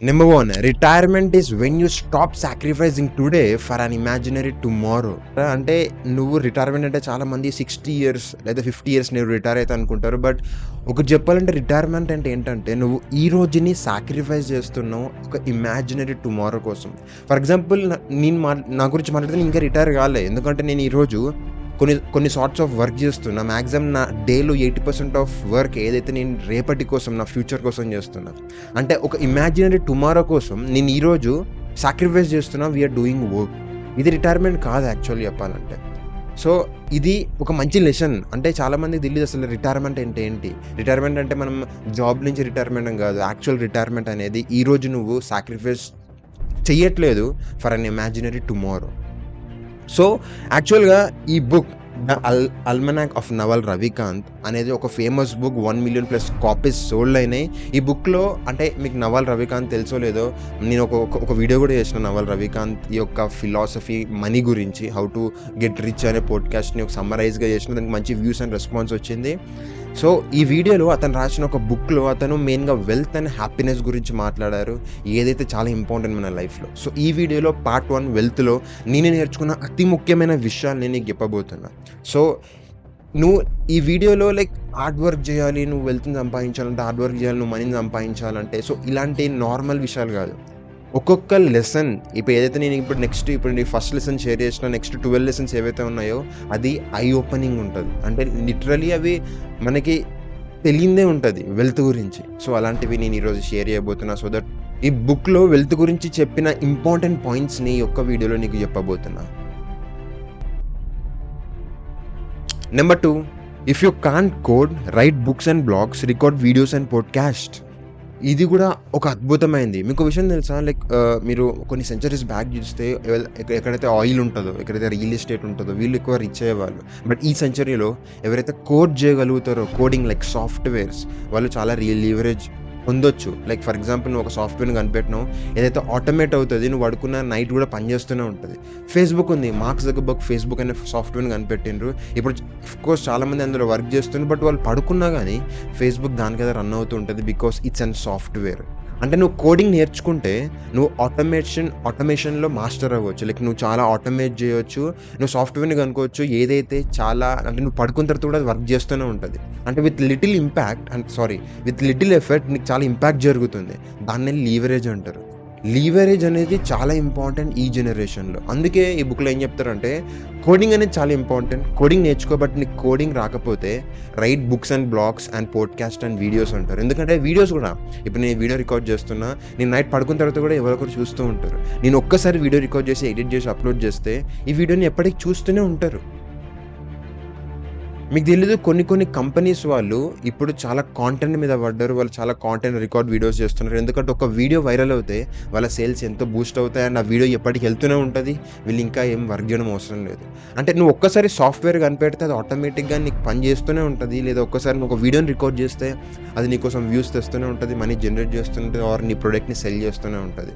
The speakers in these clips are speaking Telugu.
Number 1, retirement is when you stop sacrificing today for an imaginary tomorrow. అంటే నువ్వు రిటైర్మెంట్ అంటే చాలామంది 60 ఇయర్స్ లేదా 50 ఇయర్స్ నేను రిటైర్ అవుతా అనుకుంటారు. బట్ ఒకటి చెప్పాలంటే రిటైర్మెంట్ అంటే ఏంటంటే నువ్వు ఈ రోజుని సాక్రిఫైస్ చేస్తున్నావు ఒక ఇమాజినరీ టుమారో కోసం. ఫర్ ఎగ్జాంపుల్ నా గురించి మాట్లాడితే నేను ఇంకా రిటైర్ కాలే. ఎందుకంటే నేను ఈరోజు కొన్ని సార్ట్స్ ఆఫ్ వర్క్ చేస్తున్నా. మ్యాక్సిమం నా డేలో 80% ఆఫ్ వర్క్ ఏదైతే నేను రేపటి కోసం నా ఫ్యూచర్ కోసం చేస్తున్నా, అంటే ఒక ఇమాజినరీ టుమారో కోసం నేను ఈరోజు సాక్రిఫైస్ చేస్తున్నా. We are doing work. ఇది రిటైర్మెంట్ కాదు యాక్చువల్లీ చెప్పాలంటే. సో ఇది ఒక మంచి లెసన్. అంటే చాలామందికి తెలియదు అసలు రిటైర్మెంట్ అంటే ఏంటి. రిటైర్మెంట్ అంటే మనం జాబ్ నుంచి రిటైర్మెంట్ అని కాదు. యాక్చువల్ రిటైర్మెంట్ అనేది ఈరోజు నువ్వు సాక్రిఫైస్ చెయ్యట్లేదు for an imaginary tomorrow. So యాక్చువల్గా ఈ book the almanack of Naval Ravikant అనేది ఒక famous book. 1 million plus copies sold అయినాయి. ఈ బుక్లో అంటే మీకు నవల్ రవికాంత్ తెలుసో లేదో, నేను ఒక వీడియో కూడా చేసిన నవల్ రవికాంత్ యొక్క ఫిలాసఫీ మనీ గురించి, హౌ టు గెట్ రిచ్ అనే పోడ్కాస్ట్ని ఒక సమ్మరైజ్గా చేసిన. దానికి మంచి వ్యూస్ అండ్ రెస్పాన్స్ వచ్చింది. సో ఈ వీడియోలో అతను రాసిన ఒక బుక్లో అతను మెయిన్గా వెల్త్ అండ్ హ్యాపీనెస్ గురించి మాట్లాడారు, ఏదైతే చాలా ఇంపార్టెంట్ మన లైఫ్లో. సో ఈ వీడియోలో పార్ట్ 1 వెల్త్లో నేను నేర్చుకున్న అతి ముఖ్యమైన విషయాలు నేను నీకు చెప్పబోతున్నా. సో నువ్వు ఈ వీడియోలో లైక్ హార్డ్ వర్క్ చేయాలి, నువ్వు వెల్త్ని సంపాదించాలంటే హార్డ్ వర్క్ చేయాలి, నువ్వు మనీని సంపాదించాలంటే, సో ఇలాంటి నార్మల్ విషయాలు కాదు. ఒక్కొక్క లెసన్ ఇప్పుడు ఏదైతే నేను ఇప్పుడు నీ ఫస్ట్ లెసన్ షేర్ చేసిన నెక్స్ట్ 12 లెసన్స్ ఏవైతే ఉన్నాయో అది ఐ ఓపెనింగ్ ఉంటుంది. అంటే లిటరలీ అవి మనకి తెలియందే ఉంటుంది వెల్త్ గురించి. సో అలాంటివి నేను ఈరోజు షేర్ చేయబోతున్నా. సో దట్ ఈ బుక్లో వెల్త్ గురించి చెప్పిన ఇంపార్టెంట్ పాయింట్స్ని ఈ ఒక్క వీడియోలో నీకు చెప్పబోతున్నా. Number 2, if you can't code, write books and blogs, record videos and podcast. ఇది కూడా ఒక అద్భుతమైంది. మీకు విషయం తెలుసా, లైక్ మీరు కొన్ని సెంచరీస్ బ్యాక్ చూస్తే ఎక్కడైతే ఆయిల్ ఉంటుందో, ఎక్కడైతే రియల్ ఎస్టేట్ ఉంటుందో వీళ్ళు ఎక్కువ రిచ్ అయ్యేవాళ్ళు. బట్ ఈ సెంచరీలో ఎవరైతే కోడ్ చేయగలుగుతారో, కోడింగ్ లైక్ సాఫ్ట్వేర్స్, వాళ్ళు చాలా రియల్ లీవరేజ్ పొందొచ్చు. లైక్ ఫర్ ఎగ్జాంపుల్ నువ్వు ఒక సాఫ్ట్వేర్ని కనిపెట్టినావు, ఏదైతే ఆటోమేట్ అవుతుంది, నువ్వు పడుకున్న నైట్ కూడా పనిచేస్తూనే ఉంటుంది. ఫేస్బుక్ ఉంది, మార్క్ జకర్బర్గ్ ఫేస్బుక్ అనే సాఫ్ట్వేర్ని కనిపెట్టిండ్రు. ఇప్పుడు కోర్స్ చాలామంది అందులో వర్క్ చేస్తున్నారు, బట్ వాళ్ళు పడుకున్నా కానీ ఫేస్బుక్ దాని కదా రన్ అవుతూ ఉంటుంది, బికాస్ ఇట్స్ అన్ సాఫ్ట్వేర్. అంటే నువ్వు కోడింగ్ నేర్చుకుంటే నువ్వు ఆటోమేషన్లో మాస్టర్ అవ్వచ్చు. లైక్ నువ్వు చాలా ఆటోమేట్ చేయవచ్చు. నువ్వు సాఫ్ట్వేర్ని కనుకోవచ్చు ఏదైతే చాలా అంటే నువ్వు పడుకున్న తర్వాత కూడా వర్క్ చేస్తూనే ఉంటుంది. అంటే విత్ లిటిల్ ఎఫర్ట్ నీకు చాలా ఇంపాక్ట్ జరుగుతుంది. దాన్ని లీవరేజ్ అంటారు. లీవరేజ్ అనేది చాలా ఇంపార్టెంట్ ఈ జనరేషన్లో. అందుకే ఈ బుక్లో ఏం చెప్తారంటే కోడింగ్ అనేది చాలా ఇంపార్టెంట్. కోడింగ్ నేర్చుకోబట్టి నీకు కోడింగ్ రాకపోతే write books and blogs and podcast and videos అంటారు. ఎందుకంటే వీడియోస్ కూడా ఇప్పుడు నేను వీడియో రికార్డ్ చేస్తున్నా, నేను నైట్ పడుకున్న తర్వాత కూడా ఎవరొకరు చూస్తూ ఉంటారు. నేను ఒక్కసారి వీడియో రికార్డ్ చేసి ఎడిట్ చేసి అప్లోడ్ చేస్తే ఈ వీడియోని ఎప్పటికీ చూస్తూనే ఉంటారు. మీకు తెలీదు, కొన్ని కంపెనీస్ వాళ్ళు ఇప్పుడు చాలా కాంటెంట్ మీద పడ్డారు. వాళ్ళు చాలా కాంటెంట్ రికార్డ్ వీడియోస్ చేస్తున్నారు. ఎందుకంటే ఒక వీడియో వైరల్ అవుతే వాళ్ళ సేల్స్ ఎంతో బూస్ట్ అవుతాయి అండ్ ఆ వీడియో ఎప్పటికి వెళ్తూనే ఉంటుంది. వీళ్ళు ఇంకా ఏం వర్క్ చేయడం అవసరం లేదు. అంటే నువ్వు ఒక్కసారి సాఫ్ట్వేర్ కనిపెడితే అది ఆటోమేటిక్గా నీకు పని చేస్తూనే ఉంటుంది. లేదా ఒక్కసారి నువ్వు ఒక వీడియోని రికార్డ్ చేస్తే అది నీకోసం వ్యూస్ తెస్తూనే ఉంటుంది, మనీ జనరేట్ చేస్తుంటుంది, ఆర్ నీ ప్రొడక్ట్ని సెల్ చేస్తూనే ఉంటుంది.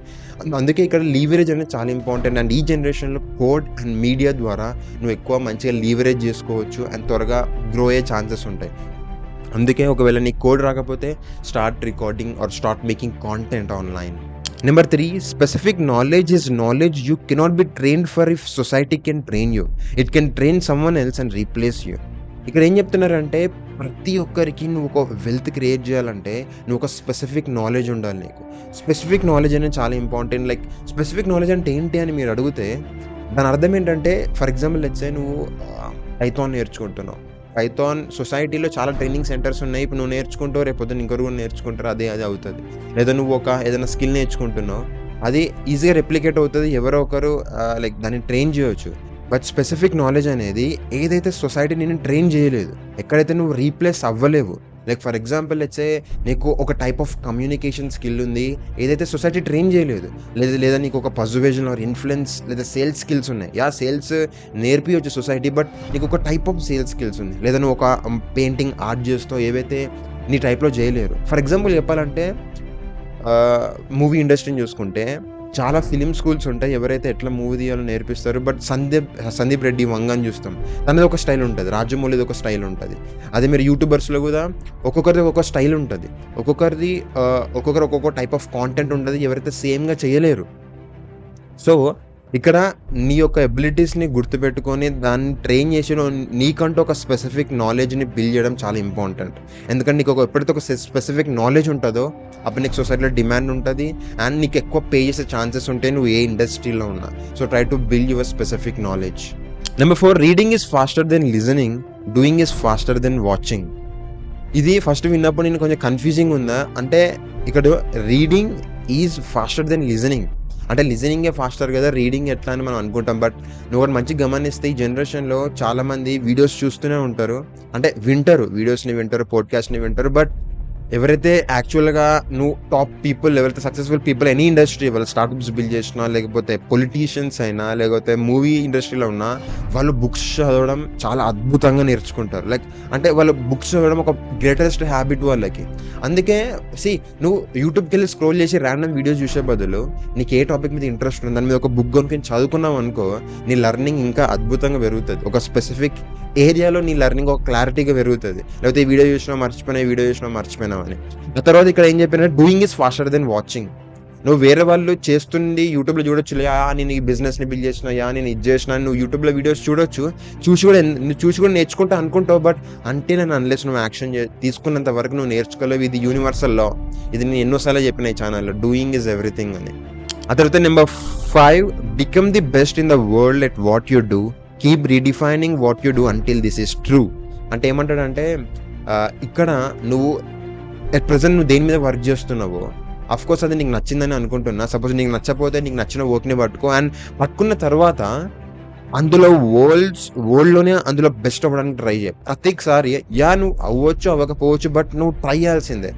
అందుకే ఇక్కడ లీవరేజ్ అనేది చాలా ఇంపార్టెంట్. అండ్ ఈ జనరేషన్లో కోడ్ అండ్ మీడియా ద్వారా నువ్వు ఎక్కువ మంచిగా లీవరేజ్ చేసుకోవచ్చు అండ్ త్వరగా గ్రో అయ్యే ఛాన్సెస్ ఉంటాయి. అందుకే ఒకవేళ నీ కోడ్ రాకపోతే start recording or start making content online. Number 3, specific knowledge is knowledge you cannot be trained for if society can train you. It can train someone else and replace you. ఇక్కడ ఏం చెప్తున్నారంటే ప్రతి ఒక్కరికి నువ్వు ఒక వెల్త్ క్రియేట్ చేయాలంటే నువ్వు ఒక స్పెసిఫిక్ నాలెడ్జ్ ఉండాలి. నీకు స్పెసిఫిక్ నాలెడ్జ్ అనేది చాలా ఇంపార్టెంట్. లైక్ స్పెసిఫిక్ నాలెడ్జ్ అంటే ఏంటి అని మీరు అడిగితే దాని అర్థం ఏంటంటే, ఫర్ ఎగ్జాంపుల్ లెట్స్ సే నువ్వు పైథాన్ నేర్చుకుంటున్నావు. పైథాన్ సొసైటీలో చాలా ట్రైనింగ్ సెంటర్స్ ఉన్నాయి. ఇప్పుడు నువ్వు నేర్చుకుంటావు, రేపు పొద్దున్న ఇంకొకరు కూడా నేర్చుకుంటారు, అదే అవుతుంది. లేదా నువ్వు ఏదైనా స్కిల్ నేర్చుకుంటున్నావు, అది ఈజీగా రెప్లికేట్ అవుతుంది, ఎవరో ఒకరు లైక్ దాన్ని ట్రైన్ చేయవచ్చు. బట్ స్పెసిఫిక్ నాలెడ్జ్ అనేది ఏదైతే సొసైటీ నేను ట్రైన్ చేయలేదు, ఎక్కడైతే నువ్వు రీప్లేస్ అవ్వలేవు. లైక్ ఫర్ ఎగ్జాంపుల్ లెట్స్ నీకు ఒక టైప్ ఆఫ్ కమ్యూనికేషన్ స్కిల్ ఉంది, ఏదైతే సొసైటీ ట్రైన్ చేయలేదు. లేదా నీకు ఒక పర్సువేషన్ ఆర్ ఇన్ఫ్లుయెన్స్ లేదా సేల్స్ స్కిల్స్ ఉన్నాయి. సేల్స్ నేర్పియొచ్చు సొసైటీ, బట్ నీకు ఒక టైప్ ఆఫ్ సేల్స్ స్కిల్స్ ఉంది. లేదా నువ్వు ఒక పెయింటింగ్ ఆర్ట్ చేస్తావు, ఏవైతే నీ టైప్లో చేయలేరు. ఫర్ ఎగ్జాంపుల్ చెప్పాలంటే మూవీ ఇండస్ట్రీని చూసుకుంటే చాలా ఫిలిం స్కూల్స్ ఉంటాయి. ఎవరైతే ఎట్లా మూవీ తీయాలో నేర్పిస్తారు. బట్ సందీప్ రెడ్డి వంగ అని చూస్తాం. తనది ఒక స్టైల్ ఉంటది. రాజమౌళిది ఒక స్టైల్ ఉంటది. అదే మీరు యూట్యూబర్స్‌లో కూడా ఒక్కొక్కరిది ఒక్కొక్క స్టైల్ ఉంటది. ఒక్కొక్కరు ఒక్కొక్క టైప్ ఆఫ్ కాంటెంట్ ఉంటది. ఎవరైతే సేమ్‌గా చేయలేరు. సో, ఇక్కడ నీ యొక్క ఎబిలిటీస్‌ని గుర్తుపెట్టుకొని దాన్ని ట్రైన్ చేసి నీకంటూ ఒక స్పెసిఫిక్ నాలెడ్జ్‌ని బిల్డ్ చేయడం చాలా ఇంపార్టెంట్. ఎందుకంటే నీకు ఎప్పుడైతే ఒక స్పెసిఫిక్ నాలెడ్జ్ ఉంటదో అప్పుడు నీకు సొసైటీలో డిమాండ్ ఉంటది. అండ్ నీకు ఎక్కువ పే చేసే ఛాన్సెస్ ఉంటాయి నువ్వు ఏ ఇండస్ట్రీలో ఉన్నా. So, try to build your specific knowledge. Number 4 reading is faster than listening. Doing is faster than watching. ఇది ఫస్ట్ విన్నప్పుడు నేను కొంచెం కన్‌ఫ్యూజింగ్ ఉందా అంటే ఇక్కడ reading is faster than listening. అంటే లిజనింగే ఫాస్టర్ కదా, రీడింగ్ ఎట్లా అని మనం అనుకుంటాం. బట్ నువ్వు ఒకటి మంచిగా గమనిస్తే ఈ జనరేషన్‌లో చాలామంది వీడియోస్ చూస్తూనే ఉంటారు. అంటే వింటారు, వీడియోస్‌ని వింటారు, పాడ్‌కాస్ట్‌ని వింటారు. బట్ ఎవరైతే యాక్చువల్‌గా నువ్వు టాప్ పీపుల్, ఎవరైతే సక్సెస్‌ఫుల్ పీపుల్ ఎనీ ఇండస్ట్రీ, వాళ్ళు స్టార్టప్స్ బిల్డ్ చేసినా, లేకపోతే పొలిటీషియన్స్ అయినా, లేకపోతే మూవీ ఇండస్ట్రీలో ఉన్నా, వాళ్ళు బుక్స్ చదవడం చాలా అద్భుతంగా నేర్చుకుంటారు. అంటే వాళ్ళు బుక్స్ చదవడం ఒక గ్రేటెస్ట్ హ్యాబిట్ వాళ్ళకి. అందుకే నువ్వు యూట్యూబ్‌కెళ్ళి స్క్రోల్ చేసి ర్యాండమ్ వీడియోస్ చూసే బదులు నీకు ఏ టాపిక్ మీద ఇంట్రెస్ట్ ఉందో దాని మీద ఒక బుక్ కొనుక్కొని చదువుకున్నావు అనుకో, నీ లెర్నింగ్ ఇంకా అద్భుతంగా పెరుగుతది. ఒక స్పెసిఫిక్ ఏరియాలో నీ లెర్నింగ్ ఒక క్లారిటీగా పెరుగుతది. లేకపోతే ఈ వీడియో చూసినా మర్చిపోయినావు అని. ఆ తర్వాత ఇక్కడ ఏం చెప్పినా doing is faster than watching. నువ్వు వేరే వాళ్ళు చేస్తుంది యూట్యూబ్‌లో చూడొచ్చు. నేను ఈ బిజినెస్‌ని బిల్డ్ చేసినా, నేను ఇది చేసినా, నువ్వు యూట్యూబ్‌లో వీడియోస్ చూడొచ్చు. చూసి కూడా నేర్చుకుంటా అనుకుంటావు. బట్ అన్లెస్ నువ్వు యాక్షన్ తీసుకున్నంత వరకు నువ్వు నేర్చుకోలేవు. ఇది యూనివర్సల్ లా. ఇది నేను ఎన్నోసార్లు చెప్పిన ఈ ఛానల్లో, డూయింగ్ ఈజ్ ఎవ్రీథింగ్ అని. ఆ తర్వాత number 5 become the best in the world at what you do. Keep redefining what you do until this is true. అంటే ఏమంటాడంటే ఇక్కడ నువ్వు ఎట్ ప్రెజెంట్ నువ్వు దేని మీద వర్క్ చేస్తున్నావో అఫ్కోర్స్ అది నీకు నచ్చిందని అనుకుంటున్నా. సపోజ్ నీకు నచ్చకపోతే నీకు నచ్చిన వర్క్ని పట్టుకో. అండ్ పట్టుకున్న తర్వాత అందులో వరల్డ్‌లోనే అందులో బెస్ట్ అవ్వడానికి ట్రై చేయి. ప్రతిసారి నువ్వు అవ్వచ్చు, అవ్వకపోవచ్చు, బట్ నువ్వు ట్రై చేయాల్సిందే.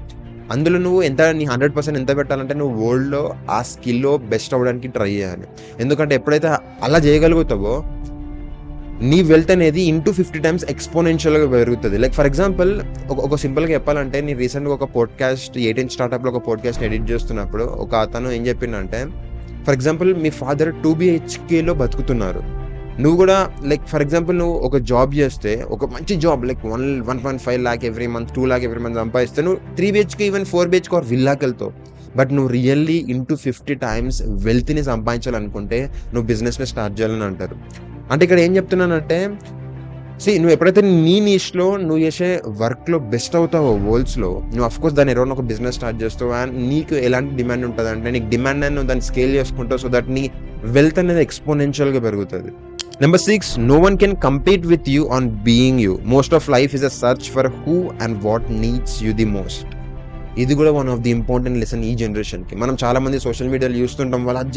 అందులో నువ్వు నీ 100% ఎంత పెట్టాలంటే నువ్వు వరల్డ్‌లో ఆ స్కిల్‌లో బెస్ట్ అవ్వడానికి ట్రై చేయాలి. ఎందుకంటే ఎప్పుడైతే అలా చేయగలుగుతావో నీ వెల్త్ అనేది ఇంటూ 50 టైమ్స్ ఎక్స్పోనెన్షియల్‌గా పెరుగుతుంది. ఫర్ ఎగ్జాంపుల్ ఒక సింపుల్‌గా చెప్పాలంటే నేను రీసెంట్‌గా ఒక పాడ్‌కాస్ట్ 18 స్టార్టప్‌లో ఒక పాడ్‌కాస్ట్‌ని ఎడిట్ చేస్తున్నప్పుడు ఒక అతను ఏం చెప్పిండంటే, ఫర్ ఎగ్జాంపుల్ మీ ఫాదర్ 2 BHKలో బతుకుతున్నారు. నువ్వు కూడా ఫర్ ఎగ్జాంపుల్ నువ్వు ఒక జాబ్ చేస్తే, ఒక మంచి job 1.5 lakh every month, 2 lakh every month సంపాదిస్తే నువ్వు 3 BHK ఈవెన్ 4 BHK ఆర్ విల్లాకి వెళ్తావు. బట్ నువ్వు రియల్లీ ఇంటూ 50 టైమ్స్ వెల్త్‌ని సంపాదించాలనుకుంటే నువ్వు బిజినెస్‌ని స్టార్ట్ చేయాలని అంటారు. అంటే ఇక్కడ ఏం చెప్తున్నానంటే నువ్వు ఎప్పుడైతే నీ నీష్‌లో నువ్వు చేసే వర్క్‌లో బెస్ట్ అవుతావో వరల్డ్స్‌లో, నువ్వు అఫ్కోర్స్ దాన్ని ఎవరైనా ఒక బిజినెస్ స్టార్ట్ చేస్తావు. అండ్ నీకు ఎలాంటి డిమాండ్ ఉంటుందంటే నీకు డిమాండ్ అని నువ్వు దాన్ని స్కేల్ చేసుకుంటావు. సో దట్ నీ వెల్త్ అనేది ఎక్స్పోనెన్షియల్‌గా పెరుగుతుంది. Number 6 no one can compete with you on being you. Most of life is a search for who and what needs you the most. ఇది కూడా one of the important lesson ఈ జనరేషన్కి. మనం చాలామంది సోషల్ మీడియాలో చూస్తుంటాం, వాళ్ళు అది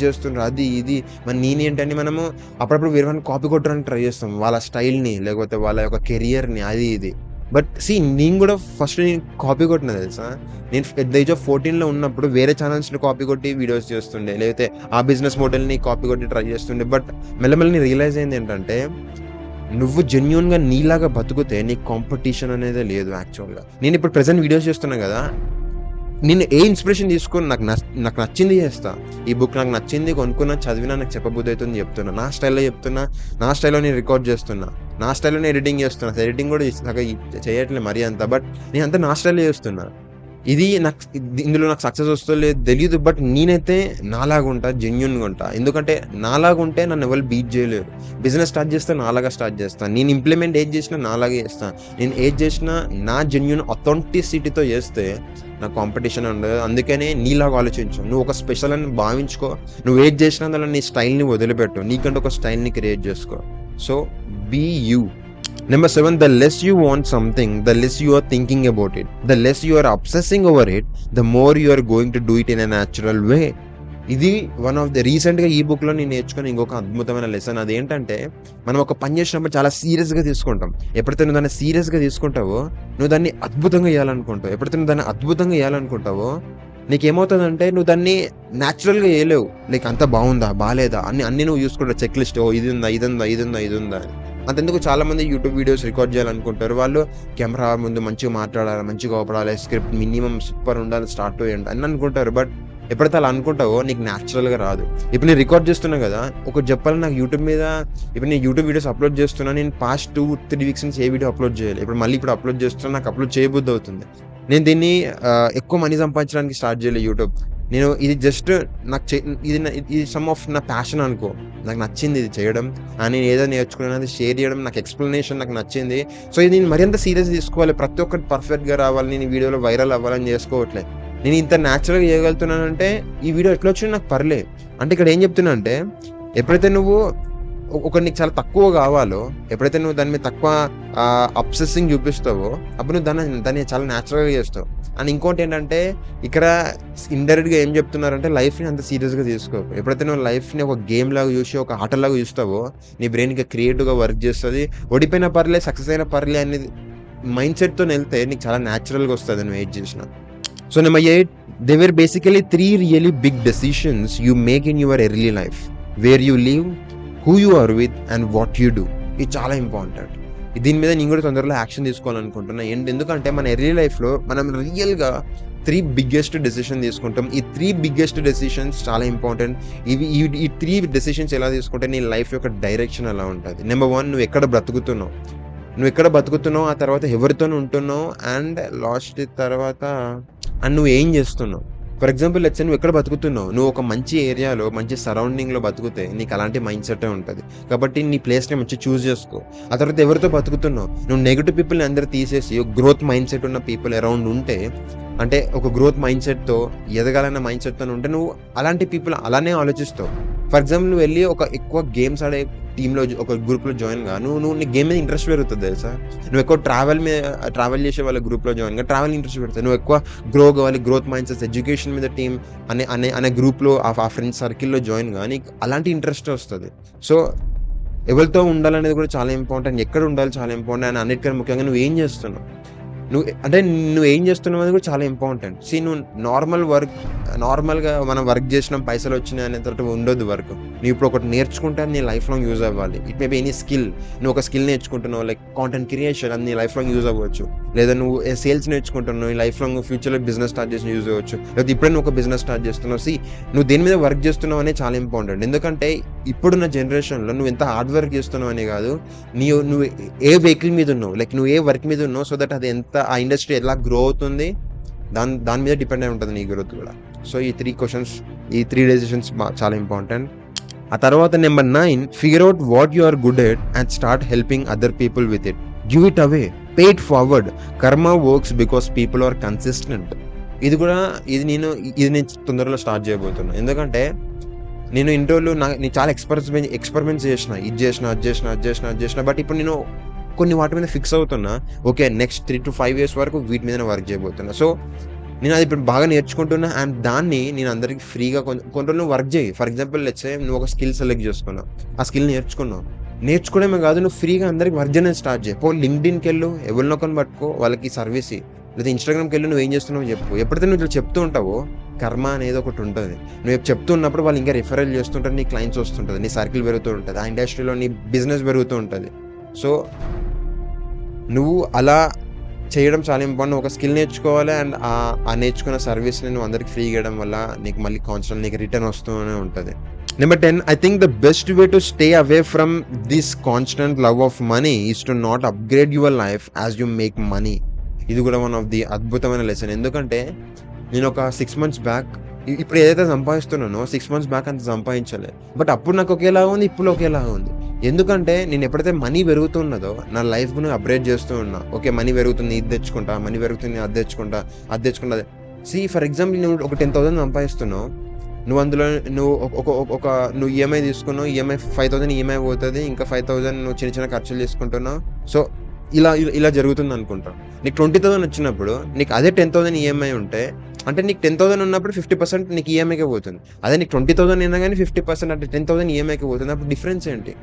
చేస్తుండ్రు అది ఇది. మరి నేనేంటని మనము అప్పుడప్పుడు వేరే వాళ్ళని కాపీ కొట్టడానికి ట్రై చేస్తాం, వాళ్ళ స్టైల్ని, లేకపోతే వాళ్ళ యొక్క కెరియర్ని, అది ఇది. బట్ నేను కూడా ఫస్ట్ కాపీ కొట్టిన తెలుసా. నేను ఎట్ ద ఏజ్ ఆఫ్ 14లో ఉన్నప్పుడు వేరే ఛానల్స్ని కాపీ కొట్టి వీడియోస్ చేస్తుండే, లేకపోతే ఆ బిజినెస్ మోడల్ని కాపీ కొట్టి ట్రై చేస్తుండే. బట్ మెల్లమెల్లని రియలైజ్ అయింది ఏంటంటే నువ్వు జెన్యూన్గా నీలాగా బతుకుతే నీకు కాంపిటీషన్ అనేది లేదు. యాక్చువల్గా నేను ఇప్పుడు ప్రెజెంట్ వీడియోస్ చేస్తున్నా కదా, నేను ఏ ఇన్స్పిరేషన్ తీసుకొని నాకు నచ్చింది చేస్తా. ఈ బుక్ నాకు నచ్చింది, కొనుక్కున్నా, చదివినా, నాకు చెప్పబుద్ధి అవుతుంది చెప్తున్నా, నా స్టైల్లో చెప్తున్నా, నా స్టైల్లో నేను రికార్డ్ చేస్తున్నా, నా స్టైల్లోనే ఎడిటింగ్ చేస్తున్నా. ఎడిటింగ్ కూడా నాకు చేయట్లేదు మరీ అంతా, బట్ నేను అంతా నా స్టైల్లో చేస్తున్నా. ఇందులో నాకు సక్సెస్ వస్తలేదు తెలియదు. బట్ నేనైతే నాలాగా ఉంటా, జెన్యూన్గా ఉంటా. ఎందుకంటే నాలాగా ఉంటే నన్ను ఎవరు బీట్ చేయలేరు. బిజినెస్ స్టార్ట్ చేస్తే నాలాగా స్టార్ట్ చేస్తాను. నేను ఇంప్లిమెంట్ ఏది చేసినా నాలాగే చేస్తాను. నేను ఏది చేసినా నా జెన్యూన్ అథెంటిసిటీతో చేస్తే నాకు కాంపిటీషన్ ఉండదు. అందుకనే నీలాగా ఆలోచించు, నువ్వు ఒక స్పెషల్ అని భావించుకో. నువ్వు ఏది చేసినా దానిలో నీ స్టైల్ని వదిలిపెట్టు, నీకంటే ఒక స్టైల్ని క్రియేట్ చేసుకో. So be you. Number 7, the less you want something, the less you are thinking about it. The less you are obsessing over it, the more you are going to do it in a natural way. ఇది వన్ ఆఫ్ ది రీసెంట్గా ఈ బుక్లో నేను నేర్చుకుని ఇంకొక అద్భుతమైన లెసన్. అదేంటంటే మనం ఒక పని చేసినప్పుడు చాలా సీరియస్గా తీసుకుంటాం. ఎప్పుడైతే నువ్వు దాన్ని సీరియస్గా తీసుకుంటావో నువ్వు దాన్ని అద్భుతంగా చేయాలనుకుంటావు. ఎప్పుడైతే నువ్వు దాన్ని అద్భుతంగా చేయాలనుకుంటావో నీకేమవుతుందంటే నువ్వు దాన్ని న్యాచురల్గా చేయలేవు. అంత బాగుందా బాగాలేదా అన్ని నువ్వు చూసుకుంటావు, చెక్ లిస్ట్, ఇది ఉందా అని. అంతెందుకు చాలామంది యూట్యూబ్ వీడియోస్ రికార్డ్ చేయాలనుకుంటారు. వాళ్ళు కెమెరా ముందు మంచిగా మాట్లాడాలి, మంచిగా ఓపడాలి, స్క్రిప్ట్ మినిమం సూపర్ ఉండాలి, స్టార్ట్ చేయండి అని అనుకుంటారు. బట్ ఎప్పుడైతే అలా అనుకుంటావో నీకు న్యాచురల్‌గా రాదు. ఇప్పుడు నేను రికార్డ్ చేస్తున్నా కదా! ఒకటి చెప్పాలంటే నాకు యూట్యూబ్ మీద ఇప్పుడు నేను యూట్యూబ్ వీడియోస్ అప్‌లోడ్ చేస్తున్నా. నేను పాస్ట్ 2, 3 వీక్స్ నుంచి ఏ వీడియో అప్‌లోడ్ చేయలే. ఇప్పుడు అప్‌లోడ్ చేస్తున్నా. నాకు అప్‌లోడ్ చేయబుద్ధి అవుతుంది. నేను దీన్ని ఎక్కువ మనీ సంపాదించడానికి స్టార్ట్ చేయలే యూట్యూబ్. నేను ఇది జస్ట్ నాకు ఇది సమ్ ఆఫ్ నా ప్యాషన్ అనుకో. నాకు నచ్చింది ఇది చేయడం. నేను ఏదో నేర్చుకున్నానో షేర్ చేయడం, నాకు ఎక్స్‌ప్లనేషన్ నాకు నచ్చింది. సో, ఇది నేను మరింత సీరియస్‌గా తీసుకోవాలి. ప్రతి ఒక్కటి పర్ఫెక్ట్‌గా రావాలి. నేను ఈ వీడియోలో వైరల్ అవ్వాలని చేసుకోవట్లే. నేను ఇంత న్యాచురల్‌గా చేయగలుగుతున్నానంటే ఈ వీడియో ఎట్లొచ్చినా నాకు పర్లే. అంటే ఇక్కడ ఏం చెప్తున్నా అంటే ఎప్పుడైతే నువ్వు ఒకటి నీకు చాలా తక్కువ కావాలో, ఎప్పుడైతే నువ్వు దాని మీద తక్కువ అబ్సెసింగ్ చూపిస్తావో అప్పుడు నువ్వు దాన్ని చాలా న్యాచురల్‌గా చేస్తావు. అండ్ ఇంకోటేంటంటే ఇక్కడ ఇండైరెక్ట్‌గా ఏం చెప్తున్నారంటే లైఫ్‌ని అంత సీరియస్‌గా తీసుకోకు. ఎప్పుడైతే నువ్వు లైఫ్‌ని ఒక గేమ్‌లాగా చూసి, ఒక ఆటలాగా చూస్తావో నీ బ్రెయిన్ ఇంకా క్రియేటివ్‌గా వర్క్ చేస్తది. ఓడిపోయినా పర్లే, సక్సెస్ అయినా పర్లే అనేది మైండ్ సెట్‌తోనెళ్తే నీకు చాలా న్యాచురల్‌గా వస్తది నువ్వు ఏది చేసినా. So number 8, there were basically 3 really big decisions you make in your early life. Where you live, who you are with and what you do. ఇది చాలా ఇంపార్టెంట్. దీని మీద నేను కూడా తొందరలో యాక్షన్ తీసుకోవాలనుకుంటున్నా. ఎందుకంటే మన ఎర్లీ లైఫ్‌లో మనం రియల్‌గా 3 బిగ్గెస్ట్ డెసిషన్ తీసుకుంటాం. ఈ 3 బిగ్గెస్ట్ డెసిషన్స్ చాలా ఇంపార్టెంట్. ఈ 3 డెసిషన్స్ ఎలా తీసుకుంటే నీ లైఫ్ యొక్క డైరెక్షన్ ఎలా ఉంటది. నెంబర్ 1 నువ్వు ఎక్కడ బ్రతుకుతున్నావు. ఆ తర్వాత ఎవరితోని ఉంటున్నావు అండ్ లాస్ట్ తర్వాత నువ్వు ఏం చేస్తున్నావు. ఫర్ ఎగ్జాంపుల్ లెట్స్ సే నువ్వు ఎక్కడ బతుకుతున్నావు. నువ్వు ఒక మంచి ఏరియాలో, మంచి సరౌండింగ్‌లో బతికితే నీకు అలాంటి మైండ్ సెట్టే ఉంటది. కాబట్టి నీ ప్లేస్‌ని మంచిగా చూజ్ చేసుకో. ఆ తర్వాత ఎవరితో బతుకుతున్నావు. నువ్వు నెగెటివ్ పీపుల్‌ని అందరూ తీసేసి గ్రోత్ మైండ్ సెట్ ఉన్న పీపుల్ అరౌండ్ ఉంటే, అంటే ఒక గ్రోత్ మైండ్ సెట్‌తో ఎదగాలన్న మైండ్ సెట్‌తో ఉంటే నువ్వు అలాంటి పీపుల్ అలానే ఆలోచిస్తావు. ఫర్ ఎగ్జాంపుల్ నువ్వు వెళ్ళి ఒక ఎక్కువ గేమ్స్ ఆడే టీమ్‌లో ఒక గ్రూప్‌లో జాయిన్‌గా నువ్వు నీ గేమ్ మీద ఇంట్రెస్ట్ పెరుగుతది తెలుసా. నువ్వు ఎక్కువ ట్రావెల్ చేసే వాళ్ళ గ్రూప్‌లో జాయిన్‌గా ట్రావెల్ ఇంట్రెస్ట్ పెరుగుతది. నువ్వు ఎక్కువ గ్రో కావాలి, గ్రోత్ మైండ్ సెట్స్, ఎడ్యుకేషన్ మీద టీమ్ అనే గ్రూప్‌లో ఆ ఫ్రెండ్స్ సర్కిల్‌లో జాయిన్‌గా నీకు అలాంటి ఇంట్రెస్ట్ వస్తది. సో, ఎవరితో ఉండాలనేది కూడా చాలా ఇంపార్టెంట్. ఎక్కడ ఉండాలి చాలా ఇంపార్టెంట్. అండ్ అన్నిటికన్నా ముఖ్యంగా నువ్వు ఏం చేస్తున్నావు. నువ్వేం చేస్తున్నావు అనేది కూడా చాలా ఇంపార్టెంట్. నువ్వు నార్మల్‌గా మనం వర్క్ చేసినాం, పైసలొచ్చినాయి అనేటట్టు ఉండొద్దు వర్క్. నువ్వు ఇప్పుడు ఒకటి నేర్చుకుంటే అది నీ లైఫ్ లాంగ్ యూజ్ అవ్వాలి. It may be any skill. నువ్వు ఒక స్కిల్ నేర్చుకుంటున్నావు లైక్ కాంటెంట్ క్రియేషన్, అది నీ లైఫ్ లాంగ్ యూజ్ అవ్వచ్చు. లేదా నువ్వు సేల్స్ నేర్చుకుంటున్నావు, నీ లైఫ్ లాంగ్ ఫ్యూచర్‌లో బిజినెస్ స్టార్ట్ చేసి యూజ్ అవ్వచ్చు. లేదా ఇప్పుడే నువ్వు ఒక బిజినెస్ స్టార్ట్ చేస్తున్నావు. నువ్వు దేని మీద వర్క్ చేస్తున్నావు అనేది చాలా ఇంపార్టెంట్. ఎందుకంటే ఇప్పుడున్న జనరేషన్‌లో నువ్వు ఎంత హార్డ్ వర్క్ చేస్తున్నావు అనే కాదు, నువ్వు ఏ వెహికల్ మీద ఉన్నావు, లైక్ నువ్వు ఏ వర్క్ మీద ఉన్నావు, సో దట్ అది ఆ ఇండస్ట్రీ ఎలా గ్రో అవుతుంది దాని మీద డిపెండ్ అయి ఉంటుంది నీ గ్రోత్ కూడా. సో ఈ 3 డెసిషన్స్ చాలా ఇంపార్టెంట్. ఆ తర్వాత number 9, figure out what you are good at and start helping other people with it. Give it away, pay it forward. Karma works because people are consistent. ఇది నేను తొందరలో స్టార్ట్ చేయబోతున్నా. ఎందుకంటే నేను ఇన్ని రోజులు నేను చాలా ఎక్స్పెరిమెంట్స్ చేసిన. అది చేసిన. బట్ ఇప్పుడు నేను కొన్ని వాటి మీద ఫిక్స్ అవుతున్నా. ఓకే, నెక్స్ట్ 3 to 5 years వరకు వీటి మీదనే వర్క్ చేయబోతున్నా. సో, నేను అది ఇప్పుడు బాగా నేర్చుకుంటున్నా. అండ్ దాన్ని నేను అందరికి ఫ్రీగా కొన్ని రోజులు వర్క్ చేయి. ఫర్ ఎగ్జాంపుల్ లెట్స్ సే నువ్వు ఒక స్కిల్ సెలెక్ట్ చేసుకున్నావు. ఆ స్కిల్ నేర్చుకోవడమే కాదు, నువ్వు ఫ్రీగా అందరికి వర్క్ చేయడం స్టార్ట్ చేయి. లింక్డ్ఇన్‌కి వెళ్ళు, ఎవరినో ఒకరిని పట్టుకో, వాళ్ళకి సర్వీస్ ఇయ్యి. లేదా ఇన్‌స్టాగ్రామ్‌కి వెళ్ళు, నువ్వు ఏం చేస్తున్నావో చెప్పు. ఎప్పుడైతే నువ్వు ఇట్లా చెప్తూ ఉంటావో కర్మ అనేది ఒకటి ఉంటుంది. నువ్వు చెప్తూ ఉన్నప్పుడు వాళ్ళు ఇంకా రిఫరల్ చేస్తుంటారు, నీ క్లయింట్స్ వస్తుంటుంది, నీ సర్కిల్ పెరుగుతూ ఉంటుంది, ఆ ఇండస్ట్రీలో నీ బిజినెస్ పెరుగుతూ ఉంటుంది. సో, నువ్వు అలా చేయడం చాలా ఇంపార్టెంట్. ఒక స్కిల్ నేర్చుకోవాలి అండ్ ఆ నేర్చుకున్న సర్వీస్‌ని నువ్వు అందరికి ఫ్రీగా ఇవ్వడం వల్ల నీకు మళ్ళీ కాన్స్టెంట్ నీకు రిటర్న్ వస్తూనే ఉంటది. Number 10, I think the best way to stay away from this constant love of money is to not upgrade your life as you make money. ఇది కూడా వన్ ఆఫ్ ది అద్భుతమైన లెసన్. ఎందుకంటే నేను ఒక 6 months బ్యాక్ ఇప్పుడు ఏదైతే సంపాదిస్తున్నానో 6 months బ్యాక్ అంత సంపాదించలే. బట్ అప్పుడు నాకు ఒకేలాగా ఉంది, ఇప్పుడు ఒకేలాగా ఉంది. ఎందుకంటే నేను ఎప్పుడైతే మనీ పెరుగుతున్నదో నా లైఫ్‌ని అప్‌గ్రేడ్ చేస్తూ ఉన్నా. ఓకే, మనీ పెరుగుతుంది, ఇది తెచ్చుకుంటా, మనీ పెరుగుతుంది, అది తెచ్చుకుంటా. ఫర్ ఎగ్జాంపుల్ నువ్వు ఒక 10,000 సంపాదిస్తున్నావు. నువ్వు అందులో నువ్వు ఈఎంఐ తీసుకున్నావు. 5,000 ఈఎంఐ పోతుంది. ఇంకా 5,000 నువ్వు చిన్న చిన్న ఖర్చులు చేసుకుంటున్నావు. సో, ఇలా జరుగుతుంది అనుకుంటా. నీకు 20,000 వచ్చినప్పుడు నీకు అదే 10,000 ఈఎంఐ ఉంటే, అంటే నీకు 10,000 ఉన్నప్పుడు 50% నీకు ఈఎంఐకే పోతుంది. అదే నీకు 20,000 అయినా కానీ 50% అంటే 10,000 ఈఎంఐకే పోతుంది. అప్పుడు డిఫరెన్స్ ఏంటి?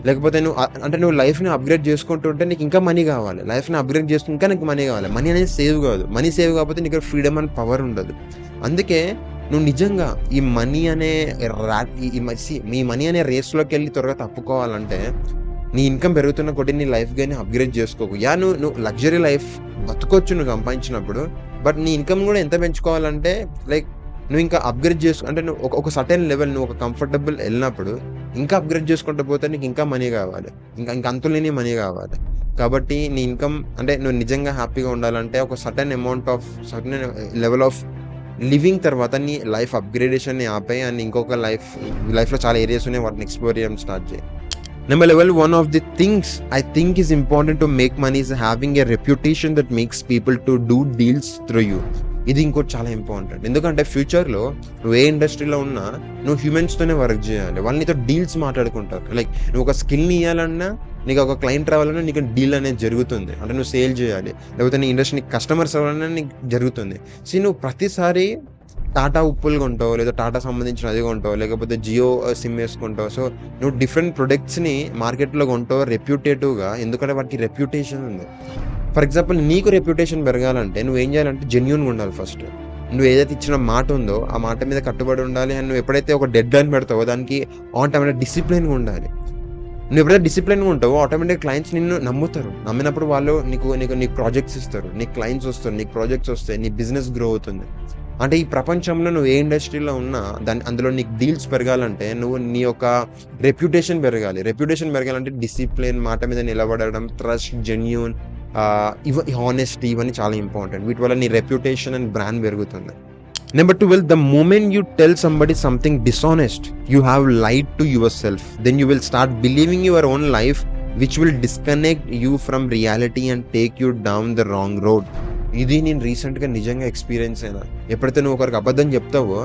లేకపోతే నువ్వు లైఫ్‌ని అప్‌గ్రేడ్ చేసుకుంటూ ఉంటే నీకు ఇంకా మనీ కావాలి. లైఫ్‌ని అప్‌గ్రేడ్ చేస్తూ ఇంకా నీకు మనీ కావాలి. మనీ అనేది సేవ్ కాదు. మనీ సేవ్ కాకపోతే నీకు ఫ్రీడమ్ అండ్ పవర్ ఉండదు. అందుకే నువ్వు నిజంగా ఈ మనీ అనే మీ మనీ అనే రేస్‌లోకి వెళ్ళి త్వరగా తప్పుకోవాలంటే నీ ఇన్కమ్ పెరుగుతున్న కొద్దీ నీ లైఫ్ గాని అప్‌గ్రేడ్ చేసుకోకు. నువ్వు లగ్జరీ లైఫ్ బతకొచ్చు నువ్వు సంపాదించినప్పుడు. బట్ నీ ఇన్కమ్ కూడా ఎంత పెంచుకోవాలంటే లైక్ నువ్వు ఇంకా అప్గ్రేడ్ అంటే నువ్వు ఒక సర్టెన్ లెవెల్ నువ్వు ఒక కంఫర్టబుల్ వెళ్ళినప్పుడు ఇంకా అప్గ్రేడ్ చేసుకుంటూ పోతే నీకు ఇంకా మనీ కావాలి, ఇంకా అంతులేని మనీ కావాలి. కాబట్టి నీ ఇన్కమ్ అంటే నువ్వు నిజంగా హ్యాపీగా ఉండాలంటే ఒక సర్టెన్ లెవెల్ ఆఫ్ లివింగ్ తర్వాత నీ లైఫ్ అప్గ్రేడేషన్ని ఆపేయి అండ్ ఇంకొక లైఫ్లో చాలా ఏరియాస్ ఉన్నాయి, వాటిని ఎక్స్ప్లోర్ చేయడం స్టార్ట్ చేయి. Number 11, one of the things I think is important to make money is having a reputation that makes people to do deals through you. ఇది ఇంకోటి చాలా ఇంపార్టెంట్. ఎందుకంటే ఫ్యూచర్లో నువ్వు ఏ ఇండస్ట్రీలో ఉన్నా నువ్వు హ్యూమన్స్తోనే వర్క్ చేయాలి. వాళ్ళు నీతో డీల్స్ మాట్లాడుకుంటారు. లైక్ నువ్వు ఒక స్కిల్ని ఇవ్వాలన్నా, నీకు ఒక క్లయింట్ రావాలన్నా నీకు డీల్ అనేది జరుగుతుంది. అంటే నువ్వు సేల్ చేయాలి, లేకపోతే నీ ఇండస్ట్రీ కస్టమర్స్ అవ్వాలన్నా నీకు జరుగుతుంది. సో నువ్వు ప్రతిసారి టాటా ఉప్పులు కొంటావు, లేదా టాటా సంబంధించిన అది కొంటావు, లేకపోతే జియో సిమ్ వేసుకుంటావు. సో నువ్వు డిఫరెంట్ ప్రొడక్ట్స్ని మార్కెట్లో కొంటావు రెప్యూటేటివ్గా, ఎందుకంటే వాటికి రెప్యుటేషన్ ఉంది. ఫర్ ఎగ్జాంపుల్ నీకు రెప్యుటేషన్ పెరగాలంటే నువ్వు ఏం చేయాలంటే జెన్యూన్గా ఉండాలి. ఫస్ట్ నువ్వు ఏదైతే ఇచ్చిన మాట ఉందో ఆ మాట మీద కట్టుబడి ఉండాలి. అండ్ నువ్వు ఎప్పుడైతే ఒక డెడ్ లైన్ పెడతావో దానికి ఆటోమేటిక్ డిసిప్లిన్గా ఉండాలి. నువ్వు ఎప్పుడైతే డిసిప్లిన్గా ఉంటావో ఆటోమేటిక్ క్లయింట్స్ నిన్ను నమ్ముతారు. నమ్మినప్పుడు వాళ్ళు నీకు ప్రాజెక్ట్స్ ఇస్తారు, నీకు క్లయింట్స్ వస్తారు, నీకు ప్రాజెక్ట్స్ వస్తాయి, నీ బిజినెస్ గ్రో అవుతుంది. అంటే ఈ ప్రపంచంలో నువ్వు ఏ ఇండస్ట్రీలో ఉన్నా అందులో నీకు డీల్స్ పెరగాలంటే నువ్వు నీ యొక్క రెప్యుటేషన్ పెరగాలి. రెప్యుటేషన్ పెరగాలంటే డిసిప్లిన్, మాట మీద నిలబడడం, ట్రస్ట్, జెన్యూన్, హానెస్టీ, ఇవన్నీ చాలా ఇంపార్టెంట్. వీటి వల్ల నీ రెప్యుటేషన్ అండ్ బ్రాండ్ పెరుగుతుంది. Number 12, the moment you tell somebody something dishonest, you have lied to yourself. Then you will start believing your own life, which will disconnect you from reality and take you down the wrong road. ఇది నేను రీసెంట్గా నిజంగా ఎక్స్పీరియన్స్ అయినా. ఎప్పుడైతే నువ్వు ఒకరికి అబద్ధం చెప్తావో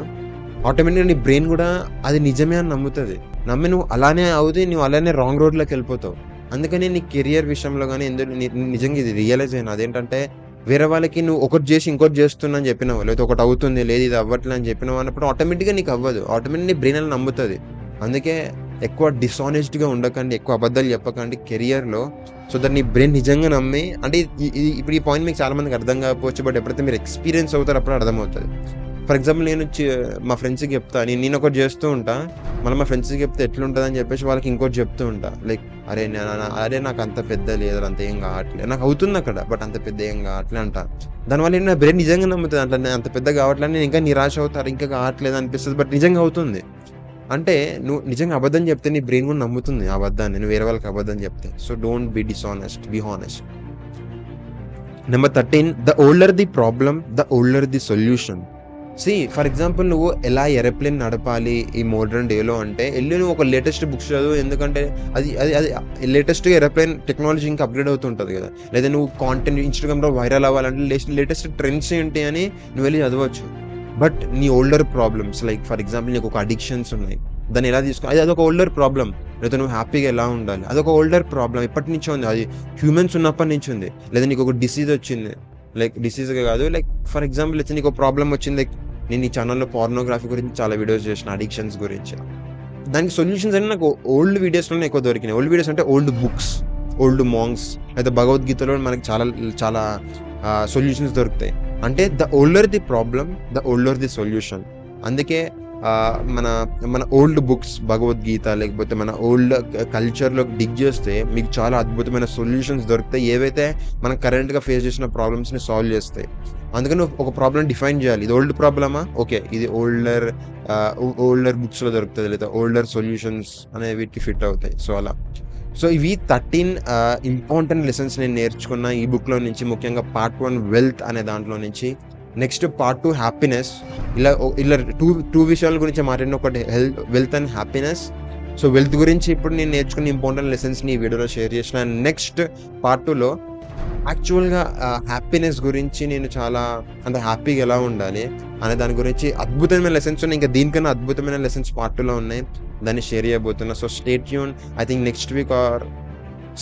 ఆటోమేటిక్గా నీ బ్రెయిన్ కూడా అది నిజమే అని నమ్ముతుంది. నమ్మి నువ్వు అలానే అవుతుంది, నువ్వు అలానే రాంగ్ రోడ్లోకి వెళ్ళిపోతావు. అందుకని నీ కెరియర్ విషయంలో కానీ నిజంగా ఇది రియలైజ్ అయినా. అదేంటంటే వేరే వాళ్ళకి నువ్వు ఒకటి చేసి ఇంకోటి చేస్తున్నా అని చెప్పినావు, లేకపోతే ఒకటి అవుతుంది, లేదు ఇది అవ్వట్లేదు అని చెప్పినావు అన్నప్పుడు ఆటోమేటిక్గా నీకు అవ్వదు. ఆటోమేటిక్ నీ బ్రెయిన్ అలా నమ్ముతుంది. అందుకే ఎక్కువ డిసానెస్ట్గా ఉండకండి, ఎక్కువ అబద్ధాలు చెప్పకండి కెరియర్లో. సో దట్ నీ బ్రెయిన్ నిజంగా నమ్మి, అంటే ఇప్పుడు ఈ పాయింట్ మీకు చాలా మందికి అర్థం కాకపోవచ్చు, బట్ ఎప్పుడైతే మీరు ఎక్స్పీరియన్స్ అవుతారో అప్పుడు అర్థమవుతుంది. ఫర్ ఎగ్జాంపుల్ నేను మా ఫ్రెండ్స్కి చెప్తా, నేను ఒకటి చేస్తూ ఉంటా, మళ్ళీ మా ఫ్రెండ్స్కి చెప్తే ఎట్లుంటుంది అని చెప్పేసి వాళ్ళకి ఇంకోటి చెప్తూ ఉంటా. లైక్ అరే నాకు అంత పెద్ద లేదు, అంత ఏం కావట్లేదు, నాకు అవుతుంది అక్కడ, బట్ అంత పెద్ద ఏం కావట్లే అంట. దానివల్ల నా బ్రెయిన్ నిజంగా నమ్ముతుంది అంటే నేను అంత పెద్ద కావట్లేదు, నేను ఇంకా నిరాశ అవుతారు, ఇంకా కావట్లేదు అనిపిస్తుంది, బట్ నిజంగా అవుతుంది. అంటే నువ్వు నిజంగా అబద్ధం చెప్తే నీ బ్రెయిన్ కూడా నమ్ముతుంది ఆ అబద్ధాన్ని, నువ్వు వేరే వాళ్ళకి అబద్ధం చెప్తే. So don't be dishonest, be honest. Number 13, the older the problem, the older the solution. For example నువ్వు ఎలా ఏరోప్లేన్ నడపాలి ఈ మోడర్న్ డేలో అంటే వెళ్ళి నువ్వు ఒక లేటెస్ట్ బుక్స్ చదువు. ఎందుకంటే అది అది అది లేటెస్ట్గా ఏరోప్లేన్ టెక్నాలజీ ఇంకా అప్గ్రేడ్ అవుతుంటుంది కదా. లేదా నువ్వు కాంటెంట్ ఇన్స్టాగ్రామ్లో వైరల్ అవ్వాలంటే లేటెస్ట్ ట్రెండ్స్ ఏంటి అని నువ్వు వెళ్ళి చదవచ్చు. బట్ నీ older problems, like for example నీకు ఒక అడిక్షన్స్ ఉన్నాయి, దాన్ని ఎలా తీసుకోవాలి, అదొక ఓల్డర్ ప్రాబ్లం. లేదా నువ్వు హ్యాపీగా ఎలా ఉండాలి, అదొక ఓల్డర్ ప్రాబ్లం, ఎప్పటి నుంచో ఉంది, అది హ్యూమన్స్ ఉన్నప్పటి నుంచి ఉంది. లేదా నీకు ఒక డిసీజ్ వచ్చింది, లైక్ డిసీజ్గా కాదు, లైక్ ఫర్ ఎగ్జాంపుల్ వచ్చి నీకు ఒక ప్రాబ్లం వచ్చింది. లైక్ నేను ఈ ఛానల్లో పోర్నోగ్రఫీ గురించి చాలా వీడియోస్ చేసిన, అడిక్షన్స్ గురించి. దానికి సొల్యూషన్స్ అని నాకు ఓల్డ్ వీడియోస్లోనే ఎక్కువ దొరికినాయి. ఓల్డ్ వీడియోస్ అంటే ఓల్డ్ బుక్స్, ఓల్డ్ మాంగ్స్, అయితే భగవద్గీతలో మనకి చాలా చాలా సొల్యూషన్స్ దొరుకుతాయి. అంటే the older the problem, the older the solution. అందుకే మన ఓల్డ్ బుక్స్, భగవద్గీత, లేకపోతే మన ఓల్డ్ కల్చర్లో డిగ్ చేస్తే మీకు చాలా అద్భుతమైన సొల్యూషన్స్ దొరుకుతాయి, ఏవైతే మనం కరెంట్గా ఫేస్ చేసిన ప్రాబ్లమ్స్ని సాల్వ్ చేస్తాయి. అందుకని ఒక ప్రాబ్లం డిఫైన్ చేయాలి. ఇది ఓల్డ్ ప్రాబ్లమా, ఓకే, ఇది ఓల్డర్ బుక్స్లో దొరుకుతుంది, లేదా ఓల్డర్ సొల్యూషన్స్ అనేవి వీటికి ఫిట్ అవుతాయి. సో అలా. సో ఇవి 13 ఇంపార్టెంట్ లెసన్స్ నేను నేర్చుకున్న ఈ బుక్లో నుంచి, ముఖ్యంగా పార్ట్ 1 వెల్త్ అనే దాంట్లో నుంచి. Next part 2 happiness. ఇలా టూ విషయాల గురించి మాట్లాడిన, ఒకటి wealth and happiness. So wealth గురించి ఇప్పుడు నేను నేర్చుకున్న ఇంపార్టెంట్ లెసన్స్ని ఈ వీడియోలో షేర్ చేసిన. నెక్స్ట్ పార్ట్ 2లో యాక్చువల్గా హ్యాపీనెస్ గురించి నేను చాలా అంటే హ్యాపీగా ఎలా ఉండాలి అనే దాని గురించి అద్భుతమైన లెసన్స్ ఉన్నాయి. ఇంకా దీనికన్నా అద్భుతమైన లెసన్స్ పార్ట్ 2లో ఉన్నాయి, దాన్ని షేర్ చేయబోతున్నా. So stay tune. I think next week or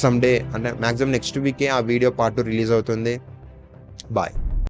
some day, అంటే మ్యాక్సిమం నెక్స్ట్ వీకే ఆ వీడియో పార్ట్ 2 రిలీజ్ అవుతుంది. బాయ్.